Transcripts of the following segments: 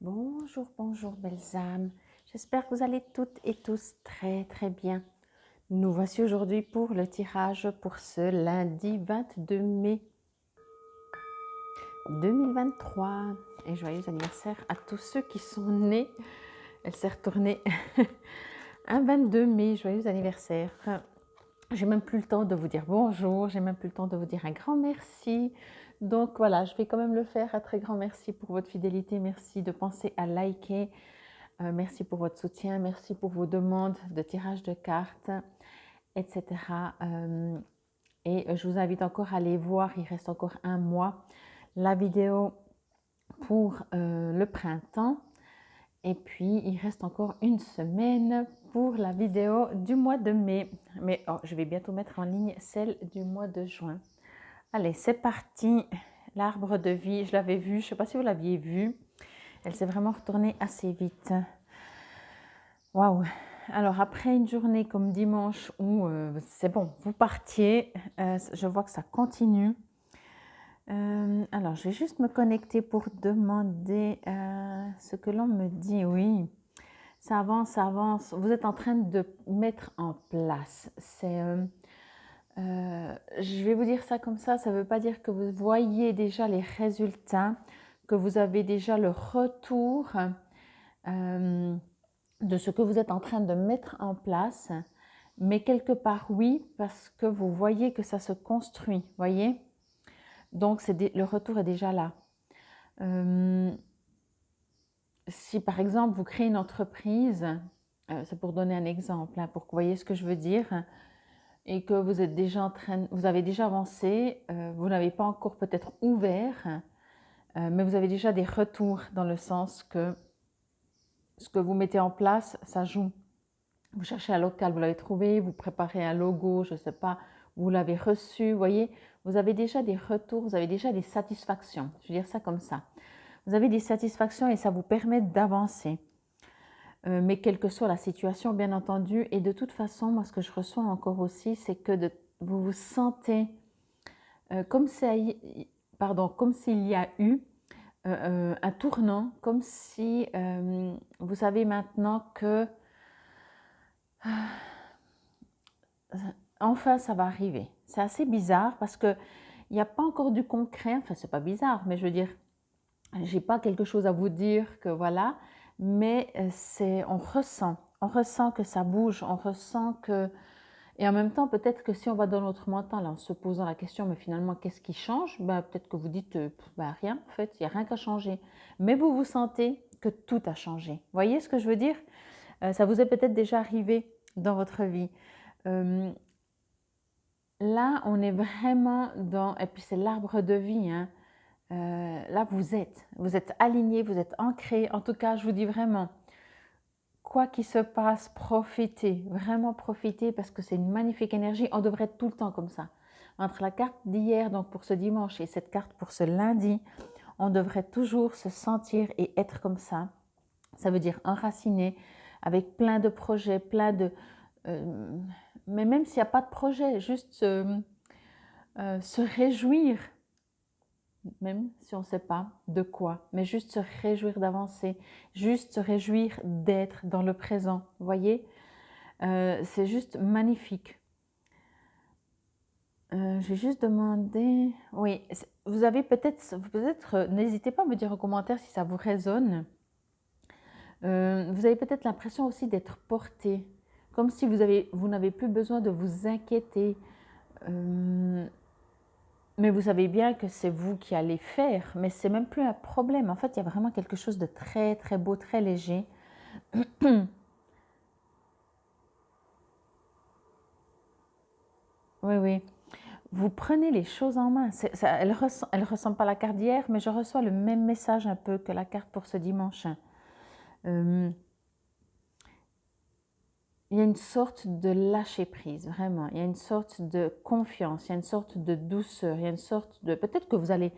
Bonjour, bonjour belles âmes. J'espère que vous allez toutes et tous très très bien. Nous voici aujourd'hui pour le tirage pour ce lundi 22 mai 2023. Et joyeux anniversaire à tous ceux qui sont nés. Elle s'est retournée un 22 mai. Joyeux anniversaire. J'ai même plus le temps de vous dire bonjour. J'ai même plus le temps de vous dire un grand merci. Donc voilà, je vais quand même le faire. Un très grand merci pour votre fidélité. Merci de penser à liker. Merci pour votre soutien, merci pour vos demandes de tirage de cartes, etc. Et je vous invite encore à aller voir, il reste encore un mois, la vidéo pour le printemps. Et puis, il reste encore une semaine pour la vidéo du mois de mai. Mais je vais bientôt mettre en ligne celle du mois de juin. Allez, c'est parti. L'arbre de vie, je l'avais vu, je ne sais pas si vous l'aviez vu. Elle s'est vraiment retournée assez vite. Waouh! Alors après une journée comme dimanche où c'est bon, vous partiez, je vois que ça continue. Alors je vais juste me connecter pour demander ce que l'on me dit. Oui, ça avance, ça avance. Vous êtes en train de mettre en place. Je vais vous dire ça comme ça ne veut pas dire que vous voyez déjà les résultats, que vous avez déjà le retour. De ce que vous êtes en train de mettre en place, mais quelque part oui, parce que vous voyez que ça se construit, voyez. Donc le retour est déjà là. Si par exemple vous créez une entreprise, c'est pour donner un exemple, pour que vous voyez ce que je veux dire, et que vous êtes déjà vous avez déjà avancé, vous n'avez pas encore peut-être ouvert, mais vous avez déjà des retours dans le sens que ce que vous mettez en place, ça joue. Vous cherchez un local, vous l'avez trouvé, vous préparez un logo, je ne sais pas, vous l'avez reçu, vous voyez, vous avez déjà des retours, vous avez déjà des satisfactions, je vais dire ça comme ça. Vous avez des satisfactions et ça vous permet d'avancer. Mais quelle que soit la situation, bien entendu, et de toute façon, moi ce que je reçois encore aussi, c'est que vous vous sentez comme s'il y a eu un tournant, comme si vous savez maintenant que enfin ça va arriver. C'est assez bizarre parce que il n'y a pas encore du concret, enfin c'est pas bizarre, mais je veux dire, j'ai pas quelque chose à vous dire que voilà, mais on ressent que ça bouge, on ressent que, et en même temps peut-être que si on va dans notre mental en se posant la question, mais finalement qu'est-ce qui change, ben, peut-être que vous dites, rien en fait, il n'y a rien qu'à changer, mais vous vous sentez que tout a changé. Vous voyez ce que je veux dire? Ça vous est peut-être déjà arrivé dans votre vie. Là, on est vraiment dans, et puis c'est l'arbre de vie, hein. Là, vous êtes aligné, vous êtes ancré. En tout cas, je vous dis vraiment, quoi qu'il se passe, profitez, vraiment profitez parce que c'est une magnifique énergie. On devrait être tout le temps comme ça. Entre la carte d'hier, donc pour ce dimanche, et cette carte pour ce lundi, on devrait toujours se sentir et être comme ça. Ça veut dire enraciné, avec plein de projets, mais même s'il n'y a pas de projet, juste se réjouir, même si on ne sait pas de quoi, mais juste se réjouir d'avancer, juste se réjouir d'être dans le présent, vous voyez, c'est juste magnifique. Je vais juste demander, oui, vous avez peut-être, n'hésitez pas à me dire en commentaire si ça vous résonne. Vous avez peut-être l'impression aussi d'être porté, comme si vous n'avez plus besoin de vous inquiéter. Mais vous savez bien que c'est vous qui allez faire, mais c'est même plus un problème. En fait, il y a vraiment quelque chose de très très beau, très léger. Oui, oui. Vous prenez les choses en main. Elle ressent pas la carte d'hier, mais je reçois le même message un peu que la carte pour ce dimanche. Il y a une sorte de lâcher prise, vraiment. Il y a une sorte de confiance, il y a une sorte de douceur, il y a une sorte de... Peut-être que vous allez...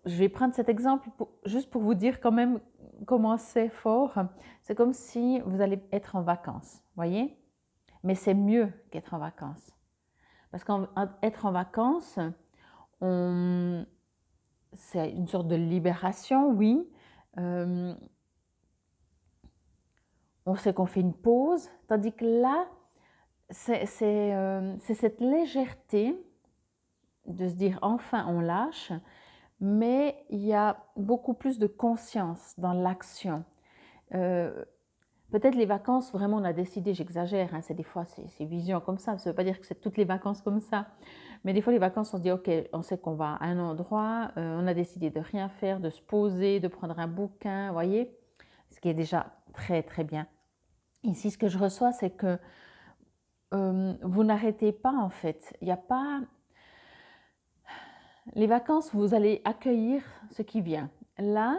Je vais prendre cet exemple juste pour vous dire quand même comment c'est fort. C'est comme si vous allez être en vacances, voyez? Mais c'est mieux qu'être en vacances. Parce qu'être en vacances, c'est une sorte de libération, oui, Euh, on sait qu'on fait une pause, tandis que là, c'est cette légèreté de se dire enfin on lâche, mais il y a beaucoup plus de conscience dans l'action. Euh, Peut-être les vacances, vraiment on a décidé, j'exagère, hein, c'est des fois c'est vision comme ça ne veut pas dire que c'est toutes les vacances comme ça, mais des fois les vacances on se dit ok, on sait qu'on va à un endroit, on a décidé de rien faire, de se poser, de prendre un bouquin, vous voyez, ce qui est déjà très très bien. Ici ce que je reçois c'est que vous n'arrêtez pas en fait, il n'y a pas... Les vacances, vous allez accueillir ce qui vient. Là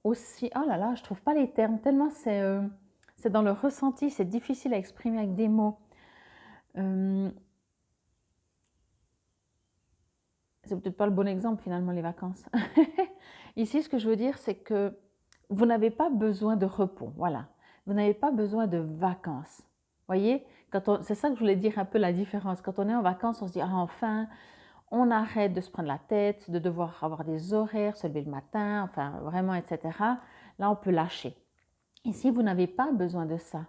aussi, oh là là, je ne trouve pas les termes, tellement c'est dans le ressenti, c'est difficile à exprimer avec des mots. C'est peut-être pas le bon exemple finalement, les vacances. Ici, ce que je veux dire, c'est que vous n'avez pas besoin de repos, voilà. Vous n'avez pas besoin de vacances. Voyez, c'est ça que je voulais dire un peu la différence. Quand on est en vacances, on se dit ah, enfin, on arrête de se prendre la tête, de devoir avoir des horaires, se lever le matin, enfin vraiment, etc. Là, on peut lâcher. Ici, vous n'avez pas besoin de ça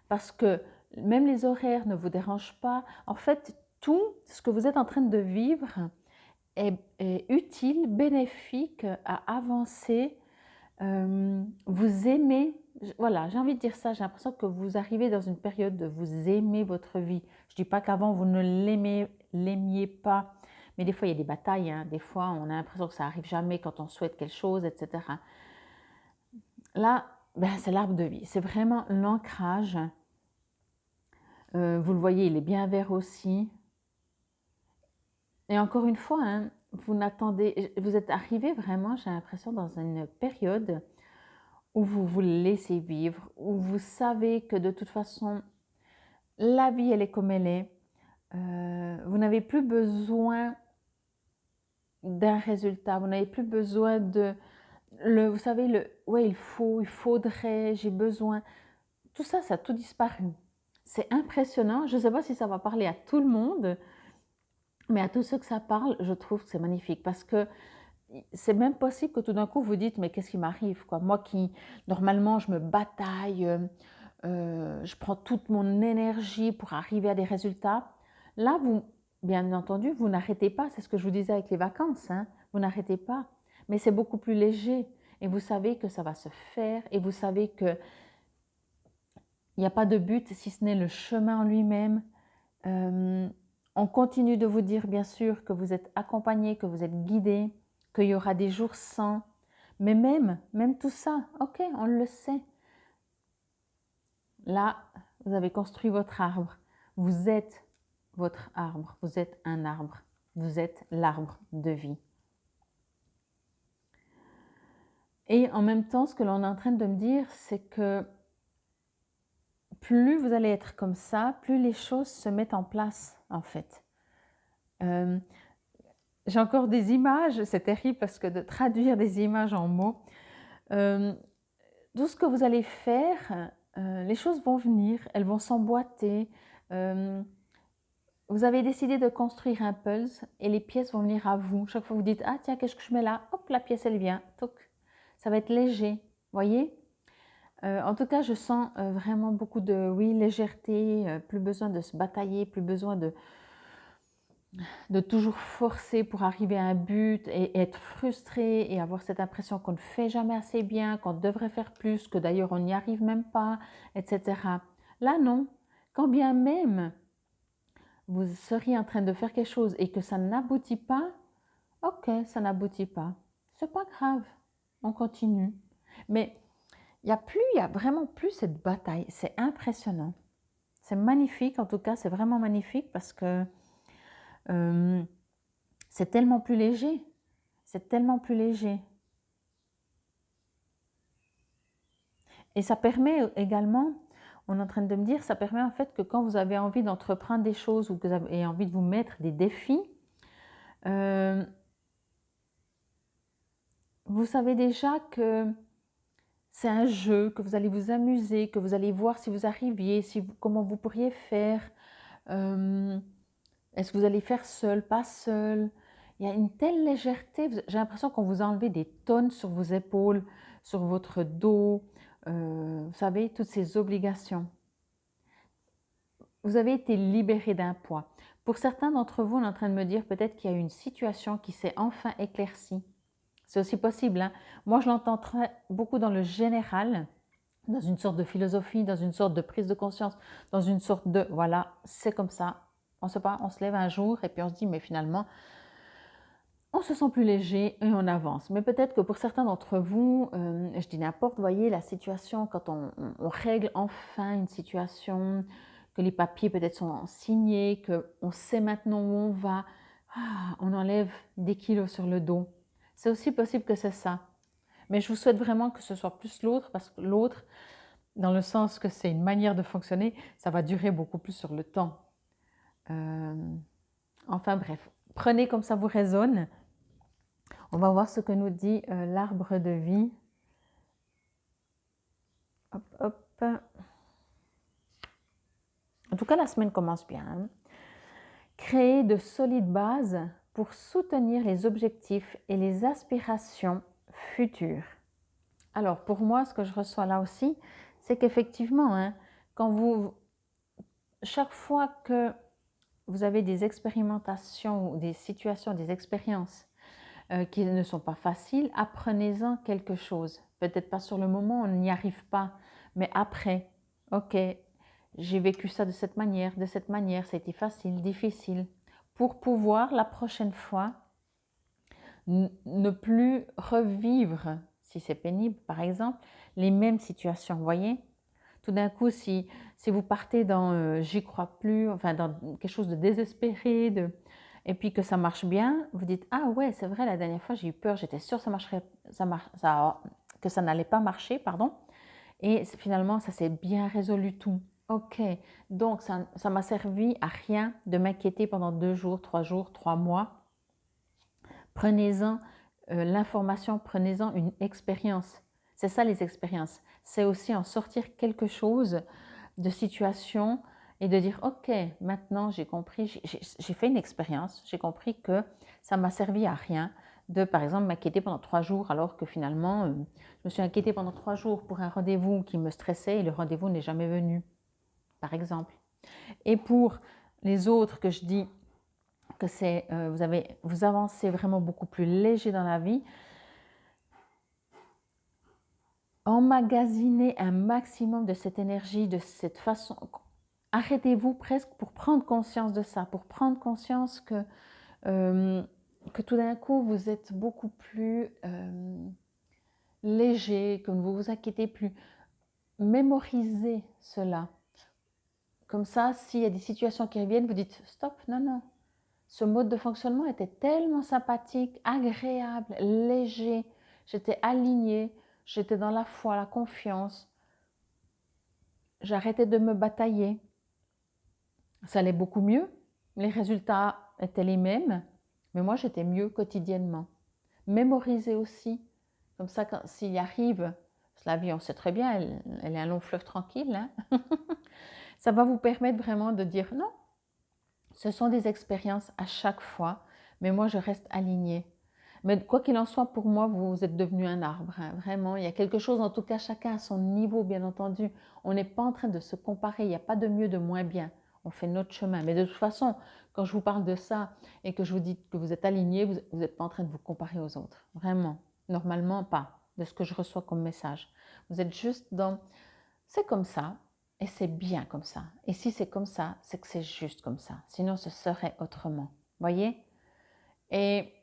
parce que même les horaires ne vous dérangent pas. En fait, tout ce que vous êtes en train de vivre est utile, bénéfique à avancer. Vous aimez, voilà, j'ai envie de dire ça, j'ai l'impression que vous arrivez dans une période de vous aimez votre vie. Je ne dis pas qu'avant vous ne l'aimiez pas, mais des fois il y a des batailles, hein. Des fois on a l'impression que ça n'arrive jamais quand on souhaite quelque chose, etc. Là, ben, c'est l'arbre de vie, c'est vraiment l'ancrage. Vous le voyez, il est bien vert aussi. Et encore une fois, hein, vous êtes arrivé vraiment, j'ai l'impression, dans une période où vous vous laissez vivre, où vous savez que de toute façon, la vie, elle est comme elle est. Vous n'avez plus besoin d'un résultat, vous n'avez plus besoin vous savez, ouais, il faudrait, j'ai besoin. Tout ça, ça a tout disparu. C'est impressionnant. Je ne sais pas si ça va parler à tout le monde, mais à tous ceux que ça parle, je trouve que c'est magnifique parce que c'est même possible que tout d'un coup vous dites mais qu'est-ce qui m'arrive quoi? Moi qui normalement je me bataille, je prends toute mon énergie pour arriver à des résultats. Là, vous, bien entendu, vous n'arrêtez pas, c'est ce que je vous disais avec les vacances, hein, vous n'arrêtez pas, mais c'est beaucoup plus léger et vous savez que ça va se faire et vous savez que il n'y a pas de but si ce n'est le chemin en lui-même. On continue de vous dire bien sûr que vous êtes accompagné, que vous êtes guidé, qu'il y aura des jours sans, mais même tout ça, ok, on le sait. Là, vous avez construit votre arbre. Vous êtes votre arbre. Vous êtes un arbre. Vous êtes l'arbre de vie. Et en même temps, ce que l'on est en train de me dire, c'est que plus vous allez être comme ça, plus les choses se mettent en place, en fait. J'ai encore des images, c'est terrible parce que de traduire des images en mots, tout ce que vous allez faire, les choses vont venir, elles vont s'emboîter. Vous avez décidé de construire un puzzle et les pièces vont venir à vous. Chaque fois vous dites ah tiens qu'est-ce que je mets là, hop la pièce elle vient, toc. Ça va être léger, voyez. En tout cas je sens vraiment beaucoup de oui légèreté, plus besoin de se batailler, plus besoin de toujours forcer pour arriver à un but et être frustré et avoir cette impression qu'on ne fait jamais assez bien, qu'on devrait faire plus, que d'ailleurs on n'y arrive même pas, etc. Là non, quand bien même vous seriez en train de faire quelque chose et que ça n'aboutit pas, ok, ça n'aboutit pas. C'est pas grave, on continue. Mais il y a vraiment plus cette bataille. C'est impressionnant. C'est magnifique, en tout cas, c'est vraiment magnifique parce que c'est tellement plus léger. C'est tellement plus léger. Et ça permet également, on est en train de me dire, ça permet en fait que quand vous avez envie d'entreprendre des choses ou que vous avez envie de vous mettre des défis, vous savez déjà que c'est un jeu, que vous allez vous amuser, que vous allez voir si vous arriviez, comment vous pourriez faire. Est-ce que vous allez faire seul, pas seul? Il y a une telle légèreté, j'ai l'impression qu'on vous a enlevé des tonnes sur vos épaules, sur votre dos, vous savez, toutes ces obligations. Vous avez été libéré d'un poids. Pour certains d'entre vous, on est en train de me dire peut-être qu'il y a une situation qui s'est enfin éclaircie. C'est aussi possible, hein. Moi, je l'entends beaucoup dans le général, dans une sorte de philosophie, dans une sorte de prise de conscience, dans une sorte de, voilà, c'est comme ça. On sait pas, on se lève un jour et puis on se dit, mais finalement, on se sent plus léger et on avance. Mais peut-être que pour certains d'entre vous, je dis n'importe, voyez, la situation, quand on règle enfin une situation, que les papiers peut-être sont signés, qu'on sait maintenant où on va, on enlève des kilos sur le dos. C'est aussi possible que c'est ça. Mais je vous souhaite vraiment que ce soit plus l'autre, parce que l'autre, dans le sens que c'est une manière de fonctionner, ça va durer beaucoup plus sur le temps. Enfin bref, prenez comme ça vous résonne. On va voir ce que nous dit l'arbre de vie. Hop, hop. En tout cas, la semaine commence bien, hein. Créer de solides bases pour soutenir les objectifs et les aspirations futures. Alors, pour moi, ce que je reçois là aussi, c'est qu'effectivement, hein, chaque fois que vous avez des expérimentations ou des situations, des expériences qui ne sont pas faciles, apprenez-en quelque chose. Peut-être pas sur le moment, on n'y arrive pas, mais après, ok, j'ai vécu ça de cette manière, ça a été facile, difficile, pour pouvoir la prochaine fois ne plus revivre, si c'est pénible par exemple, les mêmes situations. Vous voyez, tout d'un coup, si vous partez dans j'y crois plus, enfin dans quelque chose de désespéré, et puis que ça marche bien, vous dites ah ouais, c'est vrai, la dernière fois j'ai eu peur, j'étais sûre que ça n'allait pas marcher, pardon, et finalement ça s'est bien résolu tout. Ok, donc ça m'a servi à rien de m'inquiéter pendant 2 jours, 3 jours, 3 mois. Prenez-en l'information, prenez-en une expérience. C'est ça les expériences. C'est aussi en sortir quelque chose de situation et de dire ok, maintenant j'ai compris, j'ai fait une expérience, j'ai compris que ça m'a servi à rien de par exemple m'inquiéter pendant 3 jours alors que finalement je me suis inquiétée pendant 3 jours pour un rendez-vous qui me stressait et le rendez-vous n'est jamais venu, par exemple. Et pour les autres que je dis que c'est vous avancez vraiment beaucoup plus léger dans la vie, emmagasinez un maximum de cette énergie, de cette façon. Arrêtez-vous presque pour prendre conscience de ça, pour prendre conscience que tout d'un coup vous êtes beaucoup plus léger, que vous vous inquiétez plus. Mémorisez cela. Comme ça, s'il y a des situations qui reviennent, vous dites stop, non, non. Ce mode de fonctionnement était tellement sympathique, agréable, léger. J'étais alignée, j'étais dans la foi, la confiance. J'arrêtais de me batailler. Ça allait beaucoup mieux. Les résultats étaient les mêmes, mais moi j'étais mieux quotidiennement. Mémorisez aussi. Comme ça, s'il y arrive, la vie, on sait très bien, elle est un long fleuve tranquille, hein. Ça va vous permettre vraiment de dire non, ce sont des expériences à chaque fois, mais moi je reste alignée. Mais quoi qu'il en soit, pour moi, vous êtes devenu un arbre, hein. Vraiment, il y a quelque chose, en tout cas chacun à son niveau, bien entendu. On n'est pas en train de se comparer, il n'y a pas de mieux, de moins bien. On fait notre chemin. Mais de toute façon, quand je vous parle de ça et que je vous dis que vous êtes aligné, vous n'êtes pas en train de vous comparer aux autres. Vraiment, normalement pas, de ce que je reçois comme message. Vous êtes juste dans, c'est comme ça, et c'est bien comme ça. Et si c'est comme ça, c'est que c'est juste comme ça. Sinon, ce serait autrement. Voyez? Et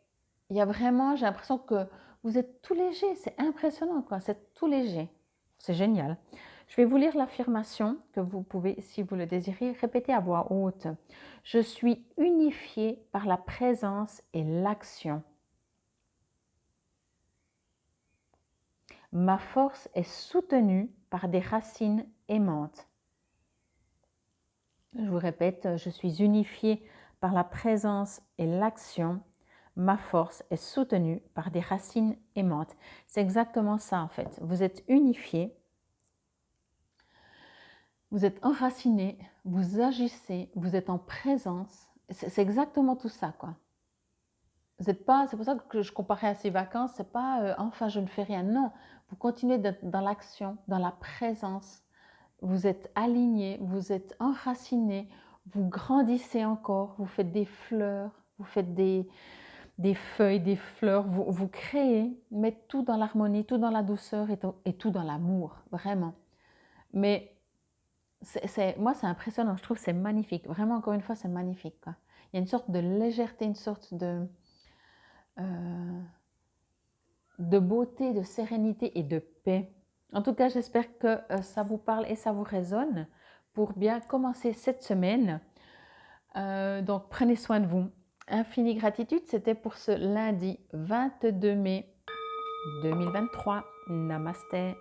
il y a vraiment, j'ai l'impression que vous êtes tout léger. C'est impressionnant, quoi. C'est tout léger. C'est génial. Je vais vous lire l'affirmation que vous pouvez, si vous le désirez, répéter à voix haute. Je suis unifié par la présence et l'action. Ma force est soutenue par des racines aimantes. Je vous répète, je suis unifiée par la présence et l'action. Ma force est soutenue par des racines aimantes. C'est exactement ça en fait. Vous êtes unifiés, vous êtes enracinés, vous agissez, vous êtes en présence. C'est exactement tout ça, quoi. Vous êtes pas, c'est pour ça que je comparais à ces vacances, c'est pas enfin je ne fais rien. Non, vous continuez d'être dans l'action, dans la présence. Vous êtes aligné, vous êtes enraciné, vous grandissez encore, vous faites des fleurs, vous faites des feuilles, des fleurs, vous créez, mais tout dans l'harmonie, tout dans la douceur et tout dans l'amour, vraiment. Mais moi, c'est impressionnant, je trouve que c'est magnifique. Vraiment, encore une fois, c'est magnifique, quoi. Il y a une sorte de légèreté, une sorte euh, de beauté, de sérénité et de paix. En tout cas, j'espère que ça vous parle et ça vous résonne pour bien commencer cette semaine. Donc, prenez soin de vous. Infinie gratitude, c'était pour ce lundi 22 mai 2023. Namasté.